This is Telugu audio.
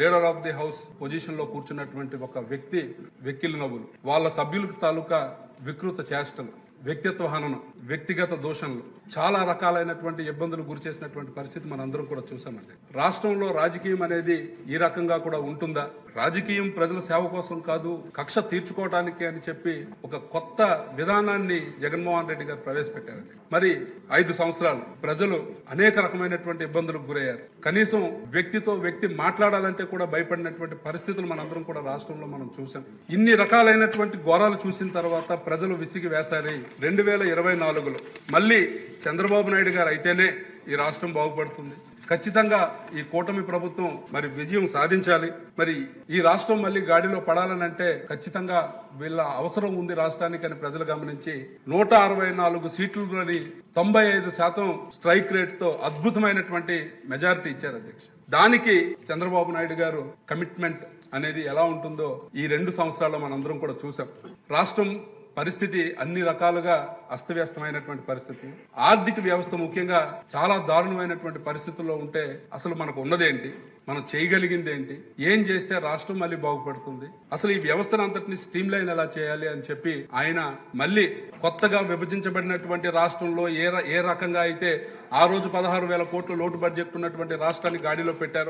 Leader of the house position లో కూర్చున్నటువంటి ఒక వ్యక్తి వెక్కిలి నవ్వులు, వాళ్ళ సభ్యులకు తాలూకా వికృత చేష్టలు, వ్యక్తిత్వ హననం, వ్యక్తిగత దూషణలు, చాలా రకాలైనటువంటి ఇబ్బందులు గురి చేసినటువంటి పరిస్థితి మనందరం కూడా చూసామండి. రాష్ట్రంలో రాజకీయం అనేది ఈ రకంగా కూడా ఉంటుందా? రాజకీయం ప్రజల సేవ కోసం కాదు, కక్ష తీర్చుకోవడానికి అని చెప్పి ఒక కొత్త విధానాన్ని జగన్మోహన్ రెడ్డి గారు ప్రవేశపెట్టారండి. మరి 5 సంవత్సరాలు ప్రజలు అనేక రకమైనటువంటి ఇబ్బందులకు గురయ్యారు. కనీసం వ్యక్తితో వ్యక్తి మాట్లాడాలంటే కూడా భయపడినటువంటి పరిస్థితులు మనందరం కూడా రాష్ట్రంలో మనం చూసాం. ఇన్ని రకాలైనటువంటి ఘోరాలు చూసిన తర్వాత ప్రజలు విసిగి వేసారి 2024లో మళ్ళీ చంద్రబాబు నాయుడు గారు అయితేనే ఈ రాష్ట్రం బాగుపడుతుంది, ఖచ్చితంగా ఈ కూటమి ప్రభుత్వం మరి విజయం సాధించాలి, మరి ఈ రాష్ట్రం మళ్ళీ గాడిలో పడాలనంటే ఖచ్చితంగా వీళ్ళ అవసరం ఉంది రాష్ట్రానికి అని ప్రజలు గమనించి 164 సీట్లని 95% స్ట్రైక్ రేట్ తో అద్భుతమైనటువంటి మెజారిటీ ఇచ్చారు అధ్యక్ష. దానికి చంద్రబాబు నాయుడు గారు కమిట్మెంట్ అనేది ఎలా ఉంటుందో ఈ 2 సంవత్సరాల్లో మనందరం కూడా చూసాం. రాష్ట్రం పరిస్థితి అన్ని రకాలుగా అస్తవ్యస్తమైనటువంటి పరిస్థితి, ఆర్థిక వ్యవస్థ ముఖ్యంగా చాలా దారుణమైనటువంటి పరిస్థితుల్లో ఉంటే అసలు మనకు ఉన్నదేంటి, మనం చేయగలిగింది ఏంటి, ఏం చేస్తే రాష్ట్రం మళ్ళీ బాగుపడుతుంది, అసలు ఈ వ్యవస్థను అంతటిని స్ట్రీమ్ లైన్ ఎలా చేయాలి అని చెప్పి ఆయన మళ్ళీ కొత్తగా విభజించబడినటువంటి రాష్ట్రంలో ఏ రకంగా అయితే ఆ రోజు 16,000 కోట్ల లోటు బడ్జెట్ ఉన్నటువంటి రాష్ట్రాన్ని గాడిలో పెట్టారో